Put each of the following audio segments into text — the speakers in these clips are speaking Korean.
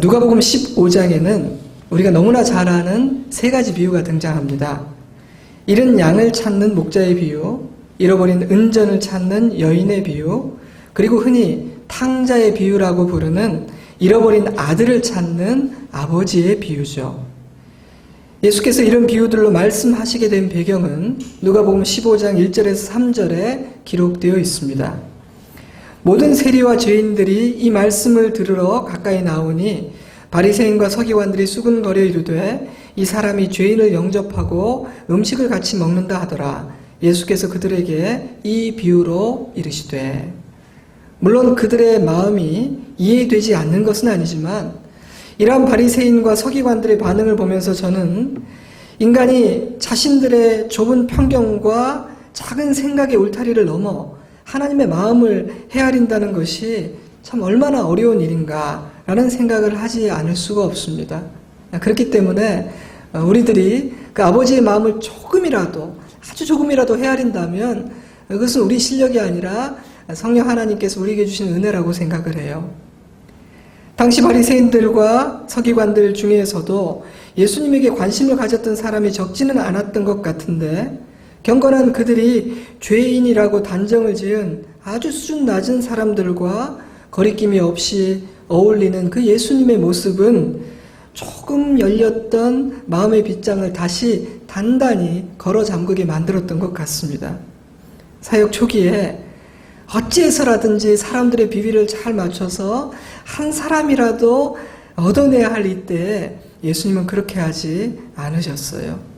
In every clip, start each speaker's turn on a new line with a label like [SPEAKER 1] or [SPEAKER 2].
[SPEAKER 1] 누가복음 15장에는 우리가 너무나 잘 아는 세 가지 비유가 등장합니다. 잃은 양을 찾는 목자의 비유, 잃어버린 은전을 찾는 여인의 비유, 그리고 흔히 탕자의 비유라고 부르는 잃어버린 아들을 찾는 아버지의 비유죠. 예수께서 이런 비유들로 말씀하시게 된 배경은 누가복음 15장 1절에서 3절에 기록되어 있습니다. 모든 세리와 죄인들이 이 말씀을 들으러 가까이 나오니 바리새인과 서기관들이 수군거려 이르되 이 사람이 죄인을 영접하고 음식을 같이 먹는다 하더라. 예수께서 그들에게 이 비유로 이르시되, 물론 그들의 마음이 이해되지 않는 것은 아니지만 이러한 바리새인과 서기관들의 반응을 보면서 저는 인간이 자신들의 좁은 편견과 작은 생각의 울타리를 넘어 하나님의 마음을 헤아린다는 것이 참 얼마나 어려운 일인가라는 생각을 하지 않을 수가 없습니다. 그렇기 때문에 우리들이 그 아버지의 마음을 조금이라도, 아주 조금이라도 헤아린다면 그것은 우리 실력이 아니라 성령 하나님께서 우리에게 주신 은혜라고 생각을 해요. 당시 바리새인들과 서기관들 중에서도 예수님에게 관심을 가졌던 사람이 적지는 않았던 것 같은데, 경건한 그들이 죄인이라고 단정을 지은 아주 수준 낮은 사람들과 거리낌이 없이 어울리는 그 예수님의 모습은 조금 열렸던 마음의 빗장을 다시 단단히 걸어 잠그게 만들었던 것 같습니다. 사역 초기에 어찌해서라든지 사람들의 비위를 잘 맞춰서 한 사람이라도 얻어내야 할 이때에 예수님은 그렇게 하지 않으셨어요.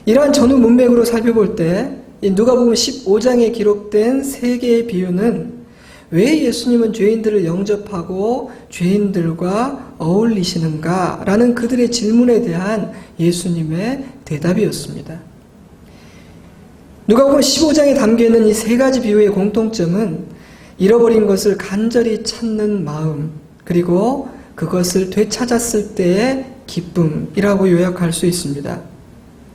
[SPEAKER 1] 이러한 전후 문맥으로 살펴볼 때 누가복음 15장에 기록된 세 개의 비유는 왜 예수님은 죄인들을 영접하고 죄인들과 어울리시는가라는 그들의 질문에 대한 예수님의 대답이었습니다. 누가복음 15장에 담겨있는 이 세 가지 비유의 공통점은 잃어버린 것을 간절히 찾는 마음, 그리고 그것을 되찾았을 때의 기쁨이라고 요약할 수 있습니다.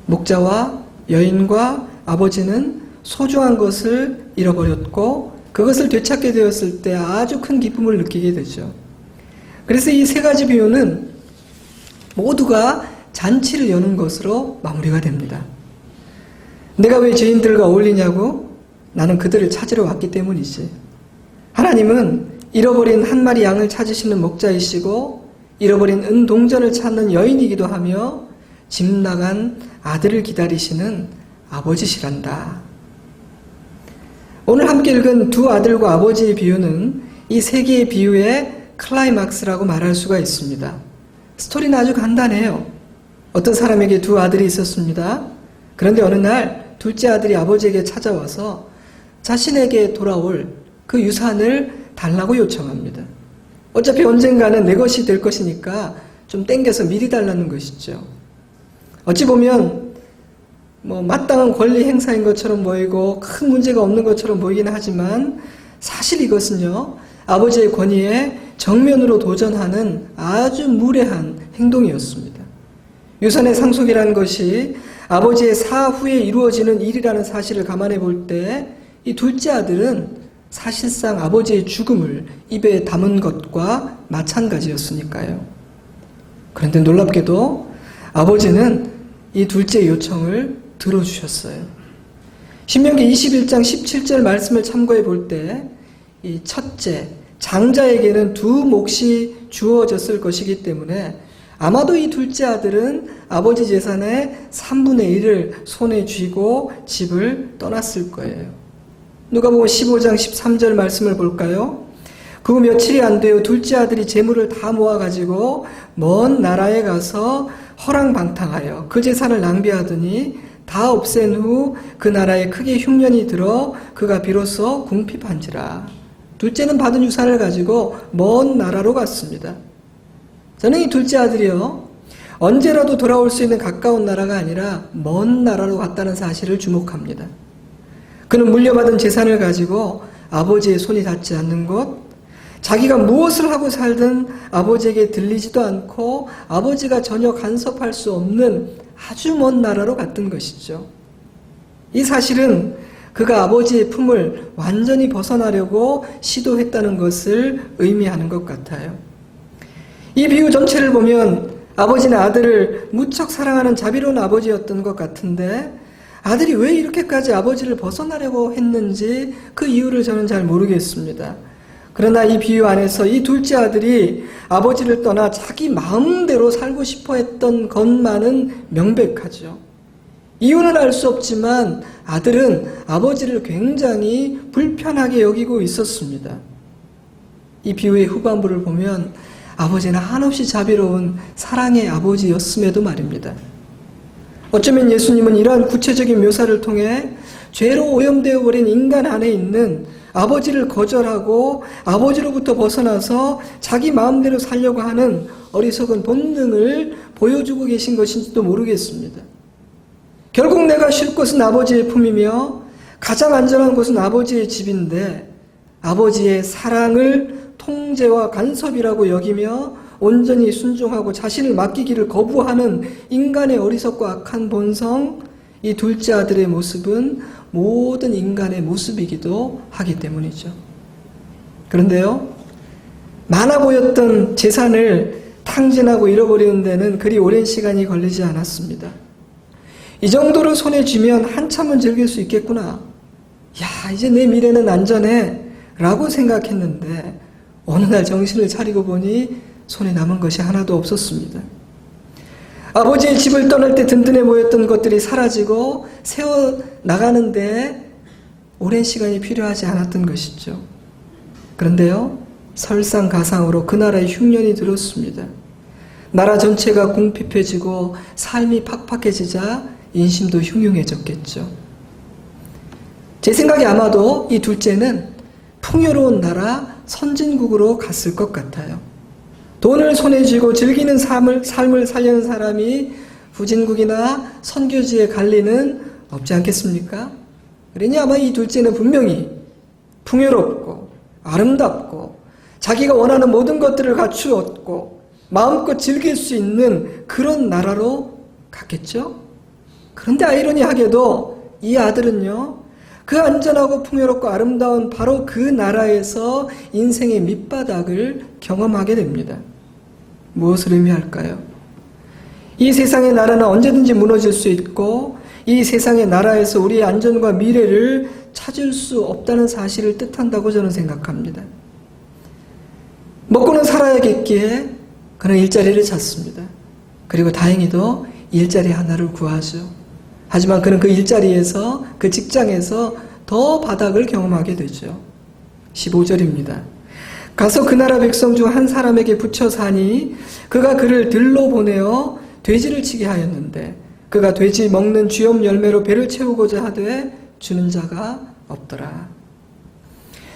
[SPEAKER 1] 목자와 여인과 아버지는 소중한 것을 잃어버렸고 그것을 되찾게 되었을 때 아주 큰 기쁨을 느끼게 되죠. 그래서 이 세 가지 비유는 모두가 잔치를 여는 것으로 마무리가 됩니다. 내가 왜 죄인들과 어울리냐고? 나는 그들을 찾으러 왔기 때문이지. 하나님은 잃어버린 한 마리 양을 찾으시는 목자이시고 잃어버린 은동전을 찾는 여인이기도 하며 집 나간 아들을 기다리시는 아버지시란다. 오늘 함께 읽은 두 아들과 아버지의 비유는 이 세 개의 비유의 클라이막스라고 말할 수가 있습니다. 스토리는 아주 간단해요. 어떤 사람에게 두 아들이 있었습니다. 그런데 어느 날 둘째 아들이 아버지에게 찾아와서 자신에게 돌아올 그 유산을 달라고 요청합니다. 어차피 언젠가는 내 것이 될 것이니까 좀 땡겨서 미리 달라는 것이죠. 어찌 보면 마땅한 권리 행사인 것처럼 보이고 큰 문제가 없는 것처럼 보이긴 하지만 사실 이것은요, 아버지의 권위에 정면으로 도전하는 아주 무례한 행동이었습니다. 유산의 상속이라는 것이 아버지의 사후에 이루어지는 일이라는 사실을 감안해 볼 때 이 둘째 아들은 사실상 아버지의 죽음을 입에 담은 것과 마찬가지였으니까요. 그런데 놀랍게도 아버지는 이 둘째의 요청을 들어주셨어요. 신명기 21장 17절 말씀을 참고해 볼 때 이 첫째, 장자에게는 두 몫이 주어졌을 것이기 때문에 아마도 이 둘째 아들은 아버지 재산의 3분의 1을 손에 쥐고 집을 떠났을 거예요. 누가복음 15장 13절 말씀을 볼까요? 그 후 며칠이 안 되어 둘째 아들이 재물을 다 모아가지고 먼 나라에 가서 허랑방탕하여 그 재산을 낭비하더니 다 없앤 후 그 나라에 크게 흉년이 들어 그가 비로소 궁핍한지라. 둘째는 받은 유산을 가지고 먼 나라로 갔습니다. 저는 이 둘째 아들이요, 언제라도 돌아올 수 있는 가까운 나라가 아니라 먼 나라로 갔다는 사실을 주목합니다. 그는 물려받은 재산을 가지고 아버지의 손이 닿지 않는 곳, 자기가 무엇을 하고 살든 아버지에게 들리지도 않고 아버지가 전혀 간섭할 수 없는 아주 먼 나라로 갔던 것이죠. 이 사실은 그가 아버지의 품을 완전히 벗어나려고 시도했다는 것을 의미하는 것 같아요. 이 비유 전체를 보면 아버지는 아들을 무척 사랑하는 자비로운 아버지였던 것 같은데 아들이 왜 이렇게까지 아버지를 벗어나려고 했는지 그 이유를 저는 잘 모르겠습니다. 그러나 이 비유 안에서 이 둘째 아들이 아버지를 떠나 자기 마음대로 살고 싶어 했던 것만은 명백하죠. 이유는 알 수 없지만 아들은 아버지를 굉장히 불편하게 여기고 있었습니다. 이 비유의 후반부를 보면 아버지는 한없이 자비로운 사랑의 아버지였음에도 말입니다. 어쩌면 예수님은 이러한 구체적인 묘사를 통해 죄로 오염되어 버린 인간 안에 있는 아버지를 거절하고 아버지로부터 벗어나서 자기 마음대로 살려고 하는 어리석은 본능을 보여주고 계신 것인지도 모르겠습니다. 결국 내가 쉴 곳은 아버지의 품이며 가장 안전한 곳은 아버지의 집인데 아버지의 사랑을 통제와 간섭이라고 여기며 온전히 순종하고 자신을 맡기기를 거부하는 인간의 어리석고 악한 본성, 이 둘째 아들의 모습은 모든 인간의 모습이기도 하기 때문이죠. 그런데요, 많아 보였던 재산을 탕진하고 잃어버리는 데는 그리 오랜 시간이 걸리지 않았습니다. 이 정도로 손에 쥐면 한참은 즐길 수 있겠구나. 야, 이제 내 미래는 안전해. 라고 생각했는데 어느 날 정신을 차리고 보니 손에 남은 것이 하나도 없었습니다. 아버지의 집을 떠날 때 든든해 보였던 것들이 사라지고 세워나가는데 오랜 시간이 필요하지 않았던 것이죠. 그런데요, 설상가상으로 그 나라에 흉년이 들었습니다. 나라 전체가 궁핍해지고 삶이 팍팍해지자 인심도 흉흉해졌겠죠. 제 생각에 아마도 이 둘째는 풍요로운 나라 선진국으로 갔을 것 같아요. 돈을 손에 쥐고 즐기는 삶을 살려는 사람이 후진국이나 선교지에 갈 리는 없지 않겠습니까? 그러니 아마 이 둘째는 분명히 풍요롭고 아름답고 자기가 원하는 모든 것들을 갖추었고 마음껏 즐길 수 있는 그런 나라로 갔겠죠? 그런데 아이러니하게도 이 아들은요, 그 안전하고 풍요롭고 아름다운 바로 그 나라에서 인생의 밑바닥을 경험하게 됩니다. 무엇을 의미할까요? 이 세상의 나라는 언제든지 무너질 수 있고 이 세상의 나라에서 우리의 안전과 미래를 찾을 수 없다는 사실을 뜻한다고 저는 생각합니다. 먹고는 살아야겠기에 그는 일자리를 찾습니다. 그리고 다행히도 일자리 하나를 구하죠. 하지만 그는 그 일자리에서, 그 직장에서 더 바닥을 경험하게 되죠. 15절입니다. 가서 그 나라 백성 중 한 사람에게 붙여 사니 그가 그를 들로 보내어 돼지를 치게 하였는데 그가 돼지 먹는 쥐염 열매로 배를 채우고자 하되 주는 자가 없더라.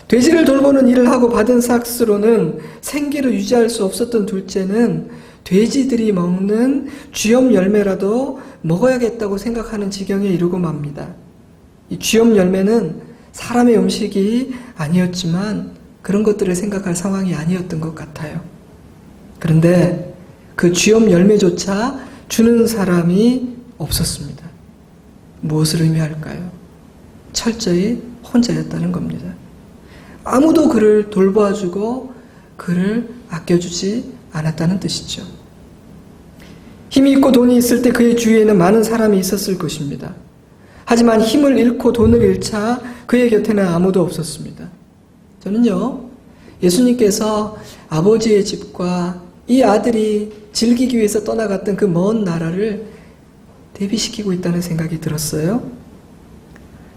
[SPEAKER 1] 돼지를 돌보는 일을 하고 받은 삭스로는 생계를 유지할 수 없었던 둘째는 돼지들이 먹는 쥐염 열매라도 먹어야겠다고 생각하는 지경에 이르고 맙니다. 이 쥐염 열매는 사람의 음식이 아니었지만 그런 것들을 생각할 상황이 아니었던 것 같아요. 그런데 그 쥐염 열매조차 주는 사람이 없었습니다. 무엇을 의미할까요? 철저히 혼자였다는 겁니다. 아무도 그를 돌봐주고 그를 아껴주지 않았다는 뜻이죠. 힘이 있고 돈이 있을 때 그의 주위에는 많은 사람이 있었을 것입니다. 하지만 힘을 잃고 돈을 잃자 그의 곁에는 아무도 없었습니다. 저는요, 예수님께서 아버지의 집과 이 아들이 즐기기 위해서 떠나갔던 그 먼 나라를 대비시키고 있다는 생각이 들었어요.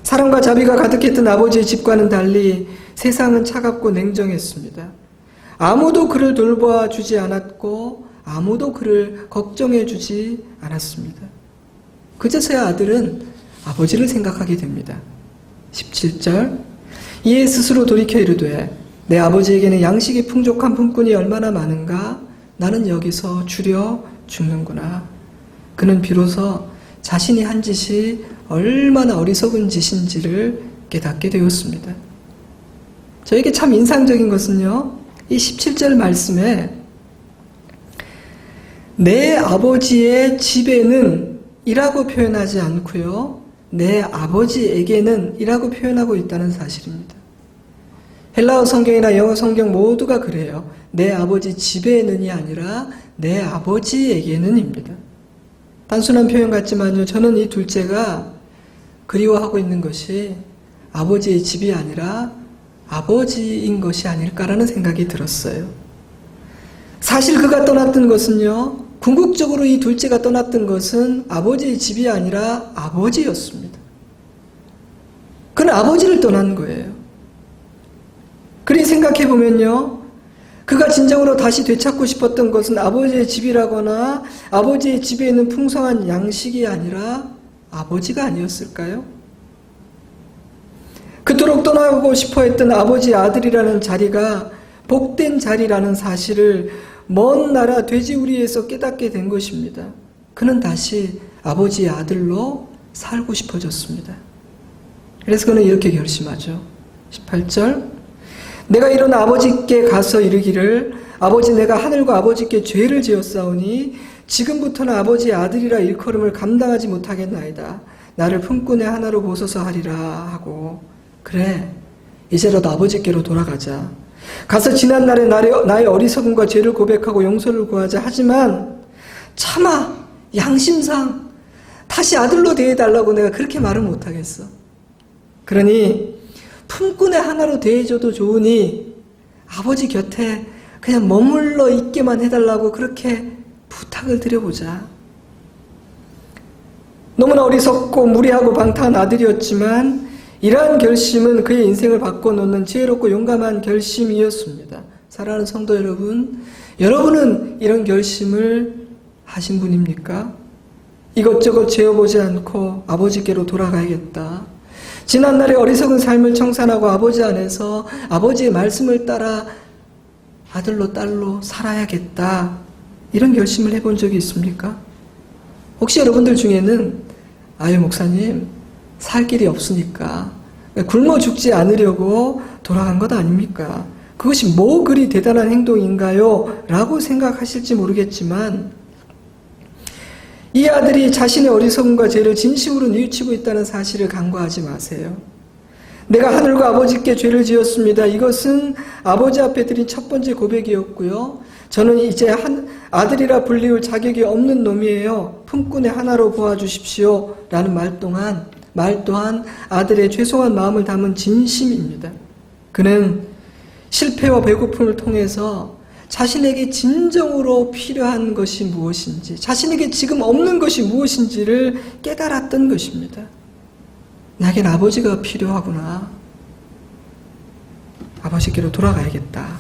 [SPEAKER 1] 사랑과 자비가 가득했던 아버지의 집과는 달리 세상은 차갑고 냉정했습니다. 아무도 그를 돌봐주지 않았고 아무도 그를 걱정해주지 않았습니다. 그제서야 아들은 아버지를 생각하게 됩니다. 17절, 이에 스스로 돌이켜 이르되 내 아버지에게는 양식이 풍족한 품꾼이 얼마나 많은가? 나는 여기서 줄여 죽는구나. 그는 비로소 자신이 한 짓이 얼마나 어리석은 짓인지를 깨닫게 되었습니다. 저에게 참 인상적인 것은요, 이 17절 말씀에 내 아버지의 집에는 이라고 표현하지 않고요, 내 아버지에게는 이라고 표현하고 있다는 사실입니다. 헬라어 성경이나 영어 성경 모두가 그래요. 내 아버지 집에는이 아니라 내 아버지에게는입니다. 단순한 표현 같지만요. 저는 이 둘째가 그리워하고 있는 것이 아버지의 집이 아니라 아버지인 것이 아닐까라는 생각이 들었어요. 사실 그가 떠났던 것은요. 궁극적으로 이 둘째가 떠났던 것은 아버지의 집이 아니라 아버지였습니다. 그는 아버지를 떠난 거예요. 그리 생각해보면요. 그가 진정으로 다시 되찾고 싶었던 것은 아버지의 집이라거나 아버지의 집에 있는 풍성한 양식이 아니라 아버지가 아니었을까요? 그토록 떠나고 싶어 했던 아버지의 아들이라는 자리가 복된 자리라는 사실을 먼 나라 돼지우리에서 깨닫게 된 것입니다. 그는 다시 아버지의 아들로 살고 싶어졌습니다. 그래서 그는 이렇게 결심하죠. 18절 내가 일어나 아버지께 가서 이르기를 아버지 내가 하늘과 아버지께 죄를 지었사오니 지금부터는 아버지의 아들이라 일컬음을 감당하지 못하겠나이다. 나를 품꾼의 하나로 보소서 하리라 하고 그래 이제라도 아버지께로 돌아가자. 가서 지난날에 나의 어리석음과 죄를 고백하고 용서를 구하자. 하지만 차마 양심상 다시 아들로 대해달라고 내가 그렇게 말을 못하겠어. 그러니 품꾼의 하나로 대해줘도 좋으니 아버지 곁에 그냥 머물러 있게만 해달라고 그렇게 부탁을 드려보자. 너무나 어리석고 무리하고 방탕한 아들이었지만 이러한 결심은 그의 인생을 바꿔놓는 지혜롭고 용감한 결심이었습니다. 사랑하는 성도 여러분, 여러분은 이런 결심을 하신 분입니까? 이것저것 재어보지 않고 아버지께로 돌아가야겠다. 지난날의 어리석은 삶을 청산하고 아버지 안에서 아버지의 말씀을 따라 아들로 딸로 살아야겠다. 이런 결심을 해본 적이 있습니까? 혹시 여러분들 중에는 아유 목사님 살 길이 없으니까 굶어 죽지 않으려고 돌아간 것 아닙니까? 그것이 뭐 그리 대단한 행동인가요? 라고 생각하실지 모르겠지만 이 아들이 자신의 어리석음과 죄를 진심으로 뉘우치고 있다는 사실을 간과하지 마세요. 내가 하늘과 아버지께 죄를 지었습니다. 이것은 아버지 앞에 드린 첫 번째 고백이었고요. 저는 이제 아들이라 불리울 자격이 없는 놈이에요. 품꾼의 하나로 보아주십시오. 라는 말 또한 아들의 죄송한 마음을 담은 진심입니다. 그는 실패와 배고픔을 통해서 자신에게 진정으로 필요한 것이 무엇인지, 자신에게 지금 없는 것이 무엇인지를 깨달았던 것입니다. 나에겐 아버지가 필요하구나. 아버지께로 돌아가야겠다.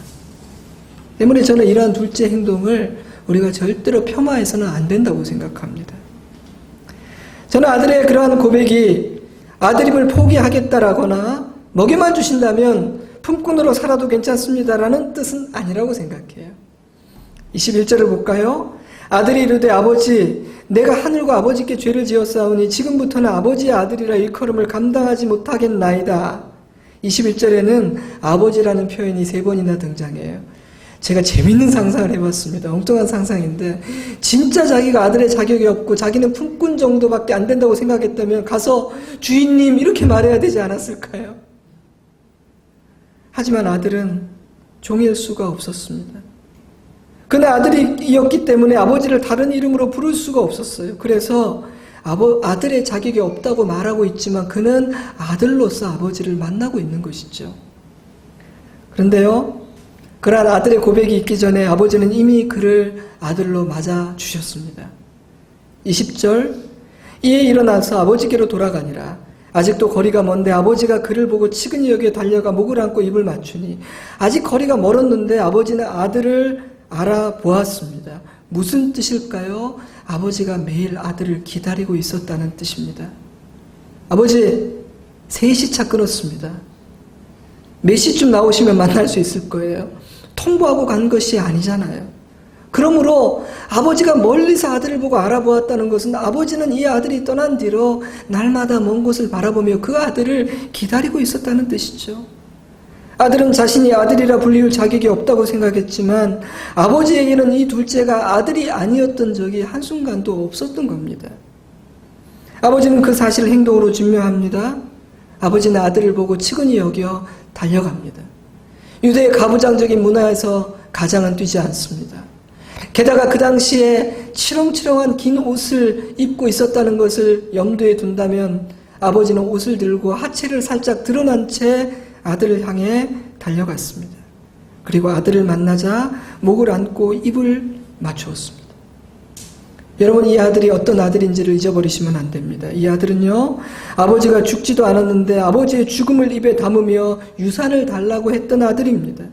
[SPEAKER 1] 때문에 저는 이러한 둘째 행동을 우리가 절대로 폄하해서는 안 된다고 생각합니다. 저는 아들의 그러한 고백이 아들임을 포기하겠다라거나 먹여만 주신다면 품꾼으로 살아도 괜찮습니다라는 뜻은 아니라고 생각해요. 21절을 볼까요? 아들이 이르되 아버지 내가 하늘과 아버지께 죄를 지었사오니 지금부터는 아버지의 아들이라 일컬음을 감당하지 못하겠나이다. 21절에는 아버지라는 표현이 3번이나 등장해요. 제가 재밌는 상상을 해봤습니다. 엉뚱한 상상인데 진짜 자기가 아들의 자격이 없고 자기는 품꾼 정도밖에 안 된다고 생각했다면 가서 주인님 이렇게 말해야 되지 않았을까요? 하지만 아들은 종일 수가 없었습니다. 그는 아들이었기 때문에 아버지를 다른 이름으로 부를 수가 없었어요. 그래서 아들의 자격이 없다고 말하고 있지만 그는 아들로서 아버지를 만나고 있는 것이죠. 그런데요, 그러한 아들의 고백이 있기 전에 아버지는 이미 그를 아들로 맞아 주셨습니다. 20절 이에 일어나서 아버지께로 돌아가니라. 아직도 거리가 먼데 아버지가 그를 보고 치근히 여겨 달려가 목을 안고 입을 맞추니 아직 거리가 멀었는데 아버지는 아들을 알아보았습니다. 무슨 뜻일까요? 아버지가 매일 아들을 기다리고 있었다는 뜻입니다. 아버지 3시 차 끊었습니다. 몇 시쯤 나오시면 만날 수 있을 거예요. 통보하고 간 것이 아니잖아요. 그러므로 아버지가 멀리서 아들을 보고 알아보았다는 것은 아버지는 이 아들이 떠난 뒤로 날마다 먼 곳을 바라보며 그 아들을 기다리고 있었다는 뜻이죠. 아들은 자신이 아들이라 불리울 자격이 없다고 생각했지만 아버지에게는 이 둘째가 아들이 아니었던 적이 한순간도 없었던 겁니다. 아버지는 그 사실을 행동으로 증명합니다. 아버지는 아들을 보고 치근히 여겨 달려갑니다. 유대의 가부장적인 문화에서 가장은 뛰지 않습니다. 게다가 그 당시에 치렁치렁한 긴 옷을 입고 있었다는 것을 염두에 둔다면 아버지는 옷을 들고 하체를 살짝 드러난 채 아들을 향해 달려갔습니다. 그리고 아들을 만나자 목을 안고 입을 맞추었습니다. 여러분, 이 아들이 어떤 아들인지를 잊어버리시면 안 됩니다. 이 아들은요, 아버지가 죽지도 않았는데 아버지의 죽음을 입에 담으며 유산을 달라고 했던 아들입니다.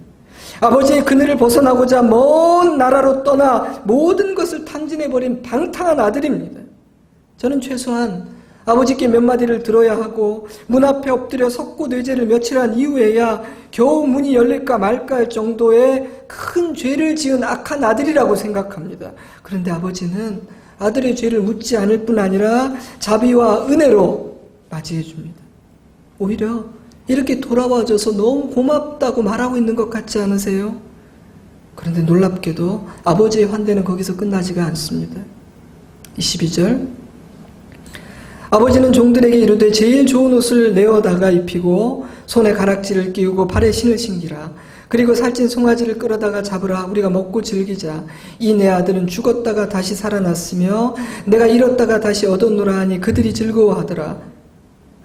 [SPEAKER 1] 아버지의 그늘을 벗어나고자 먼 나라로 떠나 모든 것을 탕진해버린 방탕한 아들입니다. 저는 최소한 아버지께 몇 마디를 들어야 하고 문 앞에 엎드려 석고 뇌제를 며칠 한 이후에야 겨우 문이 열릴까 말까 할 정도의 큰 죄를 지은 악한 아들이라고 생각합니다. 그런데 아버지는 아들의 죄를 묻지 않을 뿐 아니라 자비와 은혜로 맞이해 줍니다. 오히려 이렇게 돌아와줘서 너무 고맙다고 말하고 있는 것 같지 않으세요? 그런데 놀랍게도 아버지의 환대는 거기서 끝나지가 않습니다. 22절, 아버지는 종들에게 이르되 제일 좋은 옷을 내어다가 입히고 손에 가락지를 끼우고 발에 신을 신기라. 그리고 살찐 송아지를 끌어다가 잡으라. 우리가 먹고 즐기자. 이 내 아들은 죽었다가 다시 살아났으며 내가 잃었다가 다시 얻었노라 하니 그들이 즐거워하더라.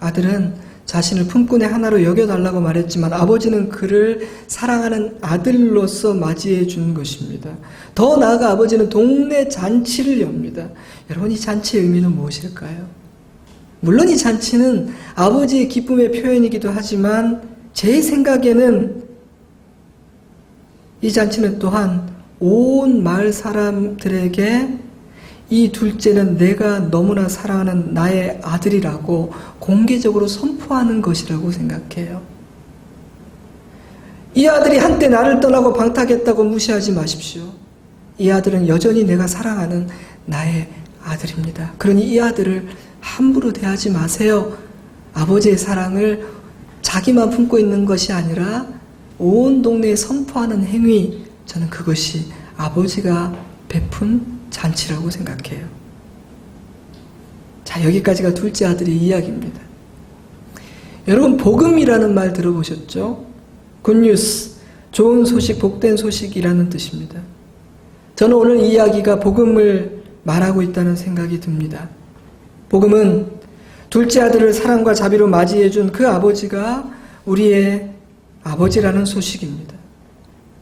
[SPEAKER 1] 아들은 자신을 품꾼의 하나로 여겨달라고 말했지만 아버지는 그를 사랑하는 아들로서 맞이해 준 것입니다. 더 나아가 아버지는 동네 잔치를 엽니다. 여러분, 이 잔치의 의미는 무엇일까요? 물론 이 잔치는 아버지의 기쁨의 표현이기도 하지만 제 생각에는 이 잔치는 또한 온 마을 사람들에게 이 둘째는 내가 너무나 사랑하는 나의 아들이라고 공개적으로 선포하는 것이라고 생각해요. 이 아들이 한때 나를 떠나고 방탕했다고 무시하지 마십시오. 이 아들은 여전히 내가 사랑하는 나의 아들입니다. 그러니 이 아들을 함부로 대하지 마세요. 아버지의 사랑을 자기만 품고 있는 것이 아니라 온 동네에 선포하는 행위, 저는 그것이 아버지가 베푼 잔치라고 생각해요. 자, 여기까지가 둘째 아들의 이야기입니다. 여러분, 복음이라는 말 들어보셨죠? 굿뉴스, 좋은 소식, 복된 소식이라는 뜻입니다. 저는 오늘 이 이야기가 복음을 말하고 있다는 생각이 듭니다. 복음은 둘째 아들을 사랑과 자비로 맞이해준 그 아버지가 우리의 아버지라는 소식입니다.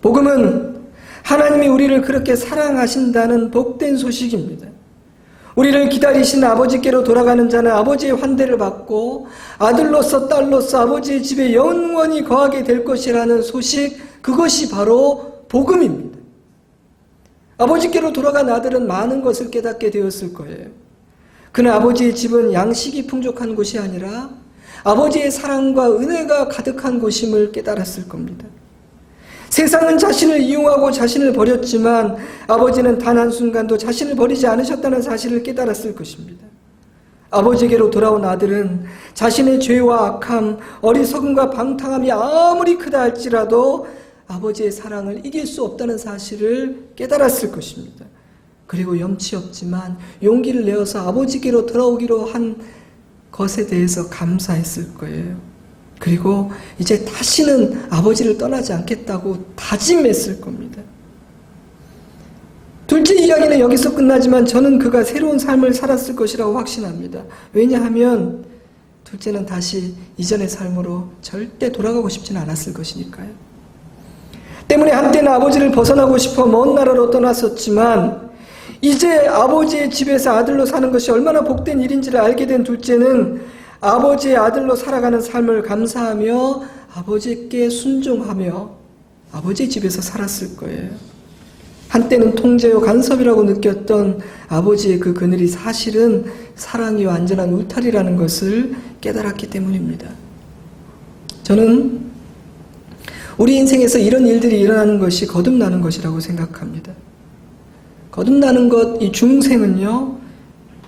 [SPEAKER 1] 복음은 하나님이 우리를 그렇게 사랑하신다는 복된 소식입니다. 우리를 기다리신 아버지께로 돌아가는 자는 아버지의 환대를 받고 아들로서 딸로서 아버지의 집에 영원히 거하게 될 것이라는 소식, 그것이 바로 복음입니다. 아버지께로 돌아간 아들은 많은 것을 깨닫게 되었을 거예요. 그는 아버지의 집은 양식이 풍족한 곳이 아니라 아버지의 사랑과 은혜가 가득한 곳임을 깨달았을 겁니다. 세상은 자신을 이용하고 자신을 버렸지만 아버지는 단 한순간도 자신을 버리지 않으셨다는 사실을 깨달았을 것입니다. 아버지에게로 돌아온 아들은 자신의 죄와 악함, 어리석음과 방탕함이 아무리 크다 할지라도 아버지의 사랑을 이길 수 없다는 사실을 깨달았을 것입니다. 그리고 염치 없지만 용기를 내어서 아버지께로 돌아오기로 한 것에 대해서 감사했을 거예요. 그리고 이제 다시는 아버지를 떠나지 않겠다고 다짐했을 겁니다. 둘째 이야기는 여기서 끝나지만 저는 그가 새로운 삶을 살았을 것이라고 확신합니다. 왜냐하면 둘째는 다시 이전의 삶으로 절대 돌아가고 싶지는 않았을 것이니까요. 때문에 한때는 아버지를 벗어나고 싶어 먼 나라로 떠났었지만 이제 아버지의 집에서 아들로 사는 것이 얼마나 복된 일인지를 알게 된 둘째는 아버지의 아들로 살아가는 삶을 감사하며 아버지께 순종하며 아버지의 집에서 살았을 거예요. 한때는 통제요 간섭이라고 느꼈던 아버지의 그 그늘이 사실은 사랑이요 안전한 울타리라는 것을 깨달았기 때문입니다. 저는 우리 인생에서 이런 일들이 일어나는 것이 거듭나는 것이라고 생각합니다. 거듭나는 것, 이 중생은요,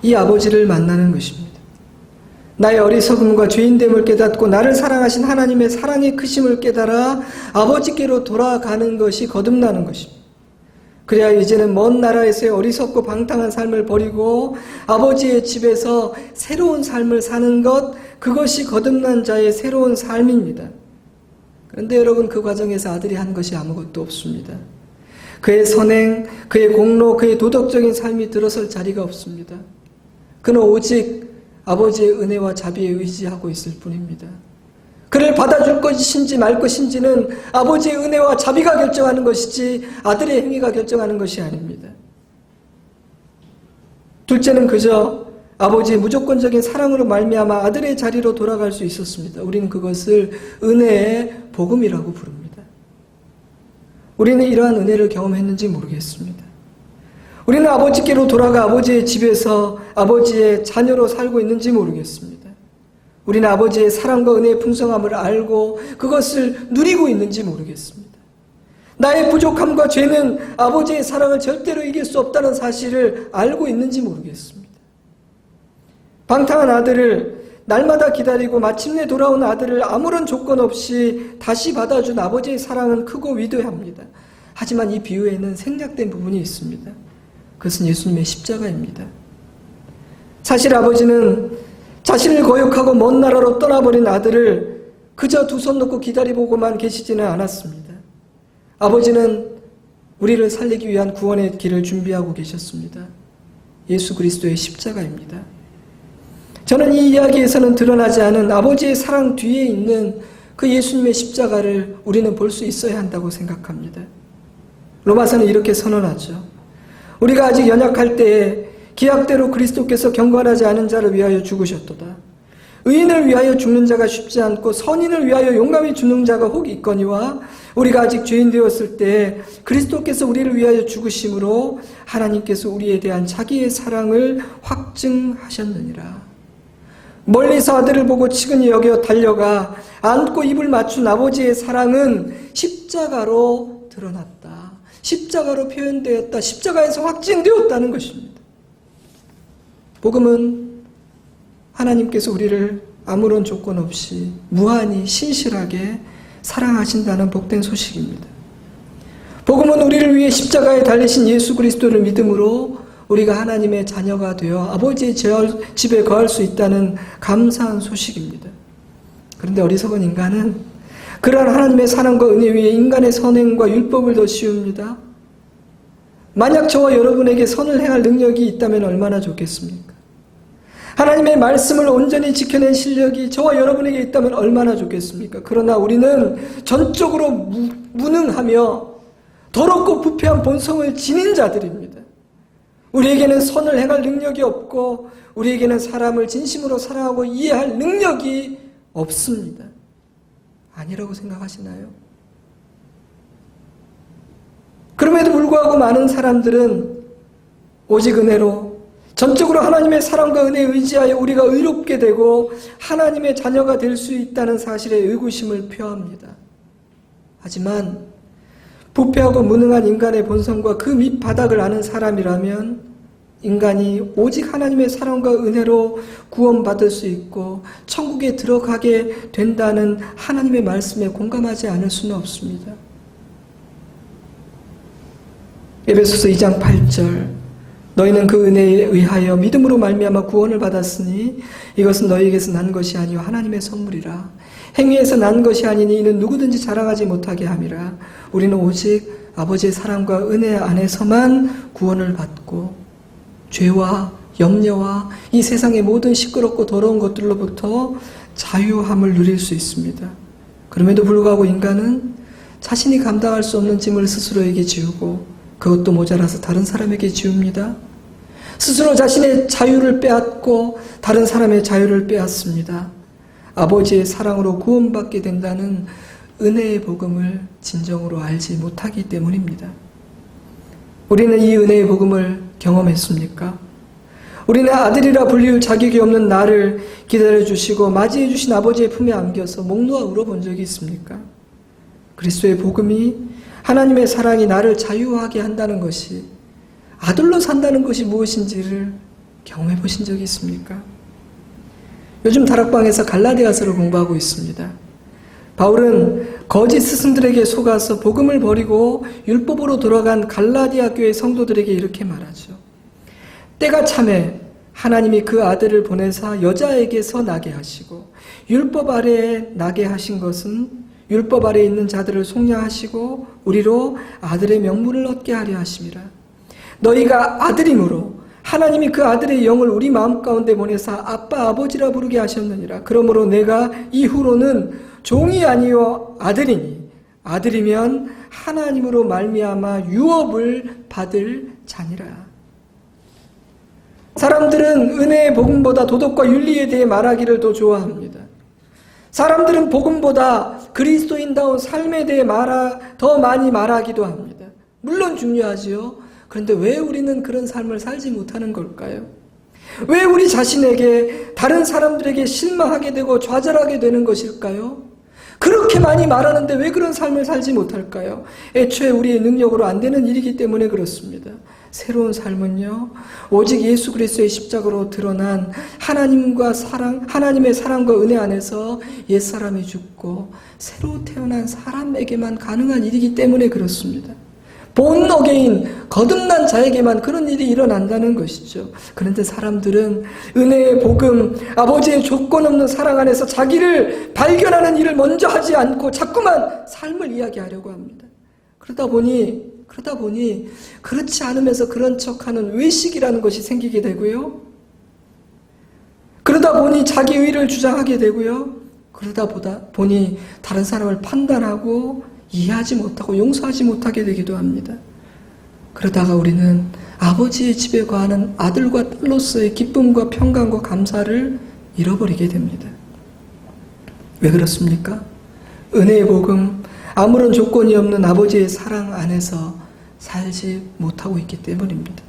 [SPEAKER 1] 이 아버지를 만나는 것입니다. 나의 어리석음과 죄인됨을 깨닫고 나를 사랑하신 하나님의 사랑의 크심을 깨달아 아버지께로 돌아가는 것이 거듭나는 것입니다. 그래야 이제는 먼 나라에서의 어리석고 방탕한 삶을 버리고 아버지의 집에서 새로운 삶을 사는 것, 그것이 거듭난 자의 새로운 삶입니다. 그런데 여러분, 그 과정에서 아들이 한 것이 아무것도 없습니다. 그의 선행, 그의 공로, 그의 도덕적인 삶이 들어설 자리가 없습니다. 그는 오직 아버지의 은혜와 자비에 의지하고 있을 뿐입니다. 그를 받아줄 것인지 말 것인지는 아버지의 은혜와 자비가 결정하는 것이지 아들의 행위가 결정하는 것이 아닙니다. 둘째는 그저 아버지의 무조건적인 사랑으로 말미암아 아들의 자리로 돌아갈 수 있었습니다. 우리는 그것을 은혜의 복음이라고 부릅니다. 우리는 이러한 은혜를 경험했는지 모르겠습니다. 우리는 아버지께로 돌아가 아버지의 집에서 아버지의 자녀로 살고 있는지 모르겠습니다. 우리는 아버지의 사랑과 은혜의 풍성함을 알고 그것을 누리고 있는지 모르겠습니다. 나의 부족함과 죄는 아버지의 사랑을 절대로 이길 수 없다는 사실을 알고 있는지 모르겠습니다. 방탕한 아들을 날마다 기다리고 마침내 돌아온 아들을 아무런 조건 없이 다시 받아준 아버지의 사랑은 크고 위대합니다. 하지만 이 비유에는 생략된 부분이 있습니다. 그것은 예수님의 십자가입니다. 사실 아버지는 자신을 거역하고 먼 나라로 떠나버린 아들을 그저 두 손 놓고 기다려보고만 계시지는 않았습니다. 아버지는 우리를 살리기 위한 구원의 길을 준비하고 계셨습니다. 예수 그리스도의 십자가입니다. 저는 이 이야기에서는 드러나지 않은 아버지의 사랑 뒤에 있는 그 예수님의 십자가를 우리는 볼 수 있어야 한다고 생각합니다. 로마서는 이렇게 선언하죠. 우리가 아직 연약할 때에 기약대로 그리스도께서 경건하지 않은 자를 위하여 죽으셨도다. 의인을 위하여 죽는 자가 쉽지 않고 선인을 위하여 용감히 죽는 자가 혹 있거니와 우리가 아직 죄인 되었을 때 그리스도께서 우리를 위하여 죽으심으로 하나님께서 우리에 대한 자기의 사랑을 확증하셨느니라. 멀리서 아들을 보고 치근히 여겨 달려가 안고 입을 맞춘 아버지의 사랑은 십자가로 드러났다. 십자가로 표현되었다. 십자가에서 확증되었다는 것입니다. 복음은 하나님께서 우리를 아무런 조건 없이 무한히 신실하게 사랑하신다는 복된 소식입니다. 복음은 우리를 위해 십자가에 달리신 예수 그리스도를 믿음으로 우리가 하나님의 자녀가 되어 아버지의 집에 거할 수 있다는 감사한 소식입니다. 그런데 어리석은 인간은 그러한 하나님의 사랑과 은혜 위에 인간의 선행과 율법을 더 씌웁니다. 만약 저와 여러분에게 선을 행할 능력이 있다면 얼마나 좋겠습니까? 하나님의 말씀을 온전히 지켜낸 실력이 저와 여러분에게 있다면 얼마나 좋겠습니까? 그러나 우리는 전적으로 무능하며 더럽고 부패한 본성을 지닌 자들입니다. 우리에게는 선을 행할 능력이 없고 우리에게는 사람을 진심으로 사랑하고 이해할 능력이 없습니다. 아니라고 생각하시나요? 그럼에도 불구하고 많은 사람들은 오직 은혜로 전적으로 하나님의 사랑과 은혜에 의지하여 우리가 의롭게 되고 하나님의 자녀가 될 수 있다는 사실에 의구심을 표합니다. 하지만 부패하고 무능한 인간의 본성과 그 밑바닥을 아는 사람이라면 인간이 오직 하나님의 사랑과 은혜로 구원받을 수 있고 천국에 들어가게 된다는 하나님의 말씀에 공감하지 않을 수는 없습니다. 에베소서 2장 8절 너희는 그 은혜에 의하여 믿음으로 말미암아 구원을 받았으니 이것은 너희에게서 난 것이 아니요 하나님의 선물이라. 행위에서 난 것이 아니니 이는 누구든지 자랑하지 못하게 함이라. 우리는 오직 아버지의 사랑과 은혜 안에서만 구원을 받고 죄와 염려와 이 세상의 모든 시끄럽고 더러운 것들로부터 자유함을 누릴 수 있습니다. 그럼에도 불구하고 인간은 자신이 감당할 수 없는 짐을 스스로에게 지우고 그것도 모자라서 다른 사람에게 지웁니다. 스스로 자신의 자유를 빼앗고 다른 사람의 자유를 빼앗습니다. 아버지의 사랑으로 구원받게 된다는 은혜의 복음을 진정으로 알지 못하기 때문입니다. 우리는 이 은혜의 복음을 경험했습니까? 우리는 아들이라 불리울 자격이 없는 나를 기다려주시고 맞이해주신 아버지의 품에 안겨서 목 놓아 울어본 적이 있습니까? 그리스도의 복음이 하나님의 사랑이 나를 자유하게 한다는 것이 아들로 산다는 것이 무엇인지를 경험해 보신 적이 있습니까? 요즘 다락방에서 갈라디아서를 공부하고 있습니다. 바울은 거짓 스승들에게 속아서 복음을 버리고 율법으로 돌아간 갈라디아 교회 성도들에게 이렇게 말하죠. 때가 참에 하나님이 그 아들을 보내사 여자에게서 나게 하시고 율법 아래에 나게 하신 것은 율법 아래 있는 자들을 속량하시고 우리로 아들의 명분을 얻게 하려 하심이라. 너희가 아들임으로 하나님이 그 아들의 영을 우리 마음 가운데 보내사 아빠 아버지라 부르게 하셨느니라. 그러므로 내가 이후로는 종이 아니요 아들이니 아들이면 하나님으로 말미암아 유업을 받을 자니라. 사람들은 은혜의 복음보다 도덕과 윤리에 대해 말하기를 더 좋아합니다. 사람들은 복음보다 그리스도인다운 삶에 대해 더 많이 말하기도 합니다. 물론 중요하지요. 그런데 왜 우리는 그런 삶을 살지 못하는 걸까요? 왜 우리 자신에게 다른 사람들에게 실망하게 되고 좌절하게 되는 것일까요? 그렇게 많이 말하는데 왜 그런 삶을 살지 못할까요? 애초에 우리의 능력으로 안 되는 일이기 때문에 그렇습니다. 새로운 삶은요, 오직 예수 그리스도의 십자가로 드러난 하나님의 사랑과 은혜 안에서 옛사람이 죽고 새로 태어난 사람에게만 가능한 일이기 때문에 그렇습니다. 본 어게인, 거듭난 자에게만 그런 일이 일어난다는 것이죠. 그런데 사람들은 은혜의 복음, 아버지의 조건 없는 사랑 안에서 자기를 발견하는 일을 먼저 하지 않고 자꾸만 삶을 이야기하려고 합니다. 그러다 보니 그렇지 않으면서 그런 척하는 외식이라는 것이 생기게 되고요. 그러다 보니 자기 의를 주장하게 되고요. 그러다 보니 다른 사람을 판단하고 이해하지 못하고 용서하지 못하게 되기도 합니다. 그러다가 우리는 아버지의 집에 거하는 아들과 딸로서의 기쁨과 평강과 감사를 잃어버리게 됩니다. 왜 그렇습니까? 은혜의 복음, 아무런 조건이 없는 아버지의 사랑 안에서 살지 못하고 있기 때문입니다.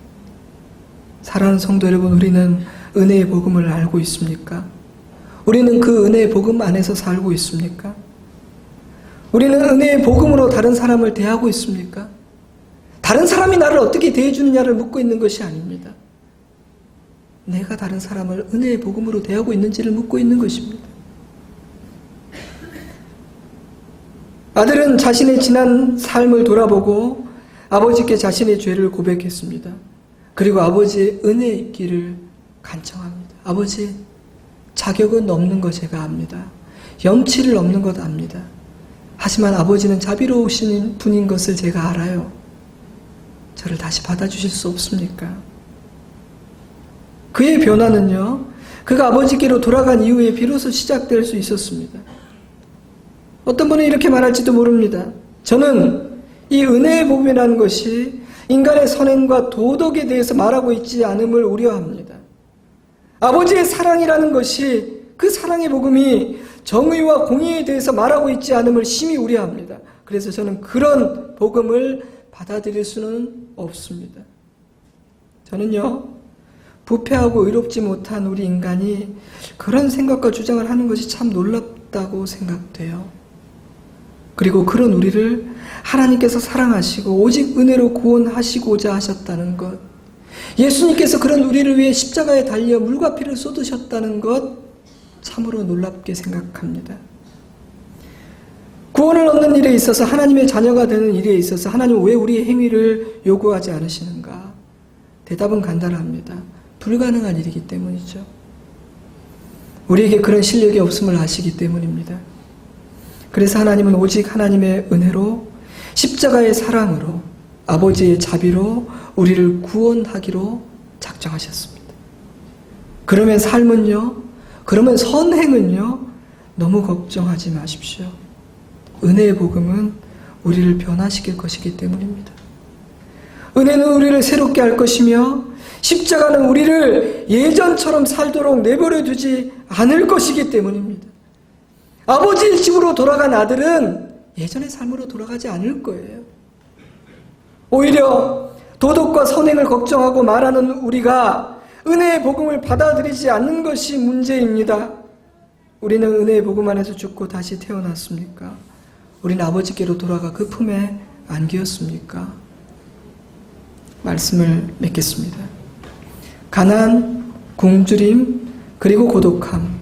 [SPEAKER 1] 사랑하는 성도 여러분, 우리는 은혜의 복음을 알고 있습니까? 우리는 그 은혜의 복음 안에서 살고 있습니까? 우리는 은혜의 복음으로 다른 사람을 대하고 있습니까? 다른 사람이 나를 어떻게 대해주느냐를 묻고 있는 것이 아닙니다. 내가 다른 사람을 은혜의 복음으로 대하고 있는지를 묻고 있는 것입니다. 아들은 자신의 지난 삶을 돌아보고 아버지께 자신의 죄를 고백했습니다. 그리고 아버지의 은혜의 길을 간청합니다. 아버지, 자격은 없는 거 제가 압니다. 염치를 없는 것 압니다. 하지만 아버지는 자비로우신 분인 것을 제가 알아요. 저를 다시 받아주실 수 없습니까? 그의 변화는요, 그가 아버지께로 돌아간 이후에 비로소 시작될 수 있었습니다. 어떤 분은 이렇게 말할지도 모릅니다. 저는 이 은혜의 복음이라는 것이 인간의 선행과 도덕에 대해서 말하고 있지 않음을 우려합니다. 아버지의 사랑이라는 것이, 그 사랑의 복음이 정의와 공의에 대해서 말하고 있지 않음을 심히 우려합니다. 그래서 저는 그런 복음을 받아들일 수는 없습니다. 저는요, 부패하고 의롭지 못한 우리 인간이 그런 생각과 주장을 하는 것이 참 놀랍다고 생각돼요. 그리고 그런 우리를 하나님께서 사랑하시고 오직 은혜로 구원하시고자 하셨다는 것, 예수님께서 그런 우리를 위해 십자가에 달려 물과 피를 쏟으셨다는 것, 참으로 놀랍게 생각합니다. 구원을 얻는 일에 있어서, 하나님의 자녀가 되는 일에 있어서 하나님은 왜 우리의 행위를 요구하지 않으시는가? 대답은 간단합니다. 불가능한 일이기 때문이죠. 우리에게 그런 실력이 없음을 아시기 때문입니다. 그래서 하나님은 오직 하나님의 은혜로, 십자가의 사랑으로, 아버지의 자비로 우리를 구원하기로 작정하셨습니다. 그러면 삶은요, 그러면 선행은요, 너무 걱정하지 마십시오. 은혜의 복음은 우리를 변화시킬 것이기 때문입니다. 은혜는 우리를 새롭게 할 것이며 십자가는 우리를 예전처럼 살도록 내버려 두지 않을 것이기 때문입니다. 아버지의 집으로 돌아간 아들은 예전의 삶으로 돌아가지 않을 거예요. 오히려 도덕과 선행을 걱정하고 말하는 우리가 은혜의 복음을 받아들이지 않는 것이 문제입니다. 우리는 은혜의 복음 안에서 죽고 다시 태어났습니까? 우리는 아버지께로 돌아가 그 품에 안기었습니까? 말씀을 맺겠습니다. 가난, 굶주림, 그리고 고독함.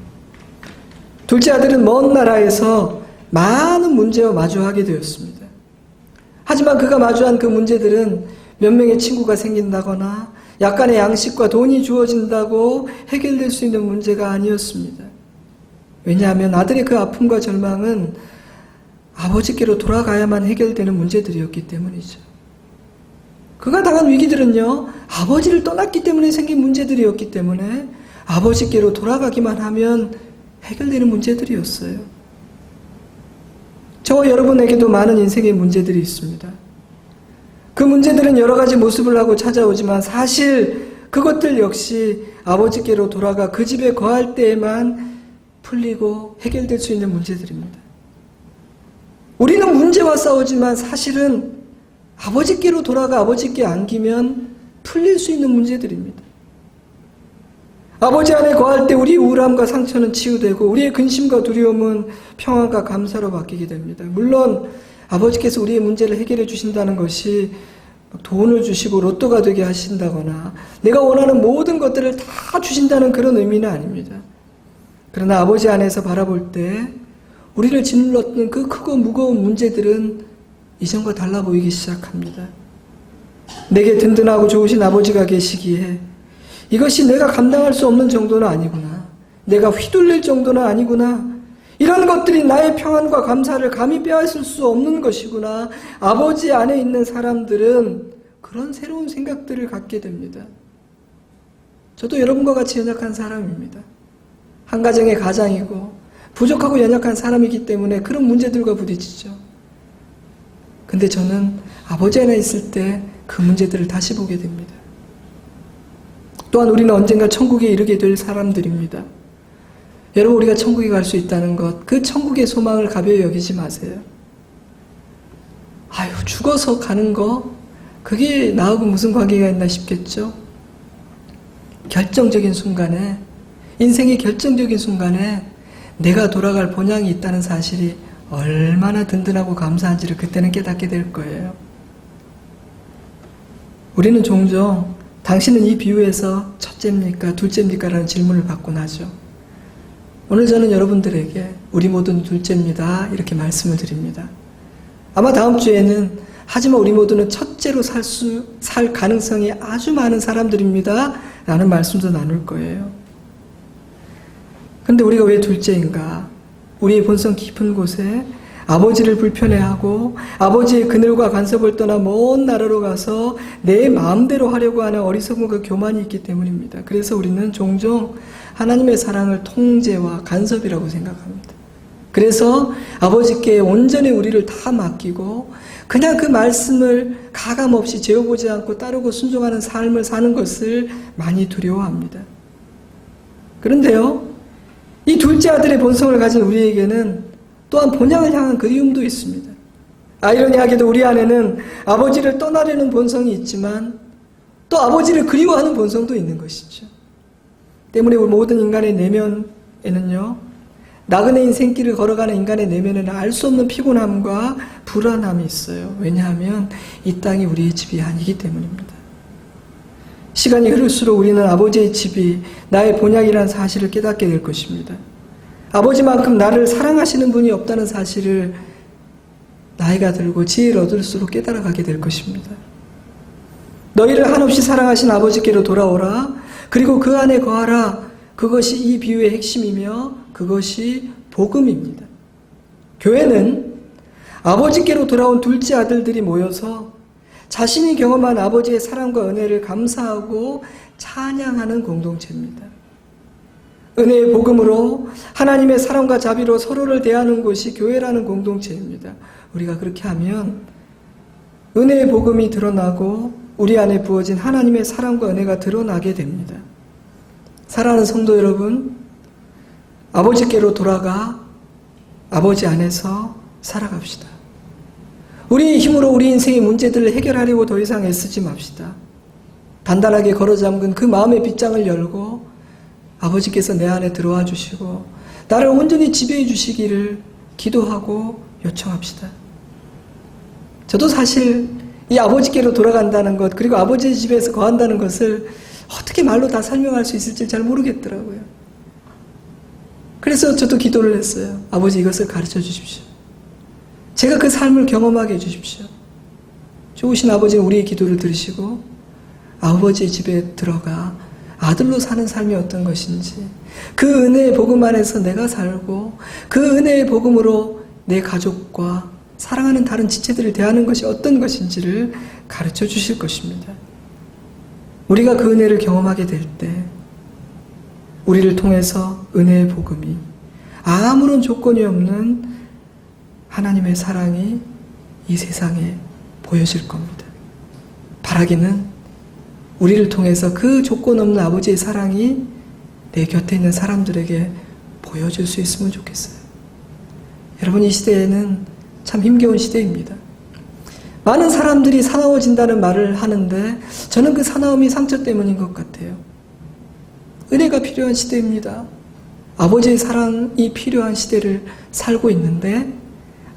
[SPEAKER 1] 둘째 아들은 먼 나라에서 많은 문제와 마주하게 되었습니다. 하지만 그가 마주한 그 문제들은 몇 명의 친구가 생긴다거나 약간의 양식과 돈이 주어진다고 해결될 수 있는 문제가 아니었습니다. 왜냐하면 아들의 그 아픔과 절망은 아버지께로 돌아가야만 해결되는 문제들이었기 때문이죠. 그가 당한 위기들은요, 아버지를 떠났기 때문에 생긴 문제들이었기 때문에 아버지께로 돌아가기만 하면 해결되는 문제들이었어요. 저와 여러분에게도 많은 인생의 문제들이 있습니다. 그 문제들은 여러 가지 모습을 하고 찾아오지만 사실 그것들 역시 아버지께로 돌아가 그 집에 거할 때에만 풀리고 해결될 수 있는 문제들입니다. 우리는 문제와 싸우지만 사실은 아버지께로 돌아가 아버지께 안기면 풀릴 수 있는 문제들입니다. 아버지 안에 거할 때 우리의 우울함과 상처는 치유되고 우리의 근심과 두려움은 평안과 감사로 바뀌게 됩니다. 물론 아버지께서 우리의 문제를 해결해 주신다는 것이 돈을 주시고 로또가 되게 하신다거나 내가 원하는 모든 것들을 다 주신다는 그런 의미는 아닙니다. 그러나 아버지 안에서 바라볼 때 우리를 짓눌렀던 그 크고 무거운 문제들은 이전과 달라 보이기 시작합니다. 내게 든든하고 좋으신 아버지가 계시기에 이것이 내가 감당할 수 없는 정도는 아니구나. 내가 휘둘릴 정도는 아니구나. 이런 것들이 나의 평안과 감사를 감히 빼앗을 수 없는 것이구나. 아버지 안에 있는 사람들은 그런 새로운 생각들을 갖게 됩니다. 저도 여러분과 같이 연약한 사람입니다. 한 가정의 가장이고 부족하고 연약한 사람이기 때문에 그런 문제들과 부딪히죠. 근데 저는 아버지 안에 있을 때 그 문제들을 다시 보게 됩니다. 또한 우리는 언젠가 천국에 이르게 될 사람들입니다. 여러분, 우리가 천국에 갈 수 있다는 것, 그 천국의 소망을 가벼이 여기지 마세요. 아유, 죽어서 가는 거, 그게 나하고 무슨 관계가 있나 싶겠죠? 결정적인 순간에, 인생의 결정적인 순간에 내가 돌아갈 본향이 있다는 사실이 얼마나 든든하고 감사한지를 그때는 깨닫게 될 거예요. 우리는 종종 당신은 이 비유에서 첫째입니까? 둘째입니까? 라는 질문을 받곤 하죠. 오늘 저는 여러분들에게 우리 모두는 둘째입니다. 이렇게 말씀을 드립니다. 아마 다음 주에는 하지만 우리 모두는 첫째로 살 가능성이 아주 많은 사람들입니다. 라는 말씀도 나눌 거예요. 근데 우리가 왜 둘째인가? 우리의 본성 깊은 곳에 아버지를 불편해하고 아버지의 그늘과 간섭을 떠나 먼 나라로 가서 내 마음대로 하려고 하는 어리석음과 교만이 있기 때문입니다. 그래서 우리는 종종 하나님의 사랑을 통제와 간섭이라고 생각합니다. 그래서 아버지께 온전히 우리를 다 맡기고 그냥 그 말씀을 가감없이 재어보지 않고 따르고 순종하는 삶을 사는 것을 많이 두려워합니다. 그런데요, 이 둘째 아들의 본성을 가진 우리에게는 또한 본향을 향한 그리움도 있습니다. 아이러니하게도 우리 안에는 아버지를 떠나려는 본성이 있지만 또 아버지를 그리워하는 본성도 있는 것이죠. 때문에 우리 모든 인간의 내면에는요, 나그네 인생길을 걸어가는 인간의 내면에는 알 수 없는 피곤함과 불안함이 있어요. 왜냐하면 이 땅이 우리의 집이 아니기 때문입니다. 시간이 흐를수록 우리는 아버지의 집이 나의 본향이라는 사실을 깨닫게 될 것입니다. 아버지만큼 나를 사랑하시는 분이 없다는 사실을 나이가 들고 지혜를 얻을수록 깨달아가게 될 것입니다. 너희를 한없이 사랑하신 아버지께로 돌아오라. 그리고 그 안에 거하라. 그것이 이 비유의 핵심이며 그것이 복음입니다. 교회는 아버지께로 돌아온 둘째 아들들이 모여서 자신이 경험한 아버지의 사랑과 은혜를 감사하고 찬양하는 공동체입니다. 은혜의 복음으로 하나님의 사랑과 자비로 서로를 대하는 곳이 교회라는 공동체입니다. 우리가 그렇게 하면 은혜의 복음이 드러나고 우리 안에 부어진 하나님의 사랑과 은혜가 드러나게 됩니다. 사랑하는 성도 여러분, 아버지께로 돌아가 아버지 안에서 살아갑시다. 우리의 힘으로 우리 인생의 문제들을 해결하려고 더 이상 애쓰지 맙시다. 단단하게 걸어잠근 그 마음의 빗장을 열고 아버지께서 내 안에 들어와 주시고 나를 온전히 지배해 주시기를 기도하고 요청합시다. 저도 사실 이 아버지께로 돌아간다는 것, 그리고 아버지의 집에서 거한다는 것을 어떻게 말로 다 설명할 수 있을지 잘 모르겠더라고요. 그래서 저도 기도를 했어요. 아버지, 이것을 가르쳐 주십시오. 제가 그 삶을 경험하게 해주십시오. 좋으신 아버지는 우리의 기도를 들으시고 아버지의 집에 들어가 아들로 사는 삶이 어떤 것인지, 그 은혜의 복음 안에서 내가 살고 그 은혜의 복음으로 내 가족과 사랑하는 다른 지체들을 대하는 것이 어떤 것인지를 가르쳐 주실 것입니다. 우리가 그 은혜를 경험하게 될 때 우리를 통해서 은혜의 복음이 아무런 조건이 없는 하나님의 사랑이 이 세상에 보여질 겁니다. 바라기는 우리를 통해서 그 조건 없는 아버지의 사랑이 내 곁에 있는 사람들에게 보여줄 수 있으면 좋겠어요. 여러분, 이 시대에는 참 힘겨운 시대입니다. 많은 사람들이 사나워진다는 말을 하는데 저는 그 사나움이 상처 때문인 것 같아요. 은혜가 필요한 시대입니다. 아버지의 사랑이 필요한 시대를 살고 있는데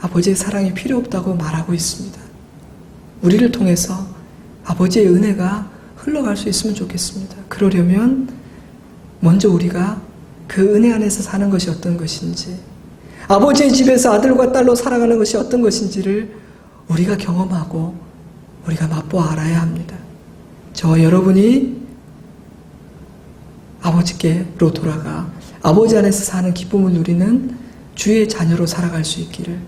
[SPEAKER 1] 아버지의 사랑이 필요 없다고 말하고 있습니다. 우리를 통해서 아버지의 은혜가 흘러갈 수 있으면 좋겠습니다. 그러려면 먼저 우리가 그 은혜 안에서 사는 것이 어떤 것인지, 아버지의 집에서 아들과 딸로 살아가는 것이 어떤 것인지를 우리가 경험하고 우리가 맛보아 알아야 합니다. 저와 여러분이 아버지께로 돌아가 아버지 안에서 사는 기쁨을 누리는 주의 자녀로 살아갈 수 있기를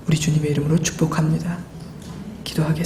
[SPEAKER 1] 우리 주님의 이름으로 축복합니다. 기도하겠습니다.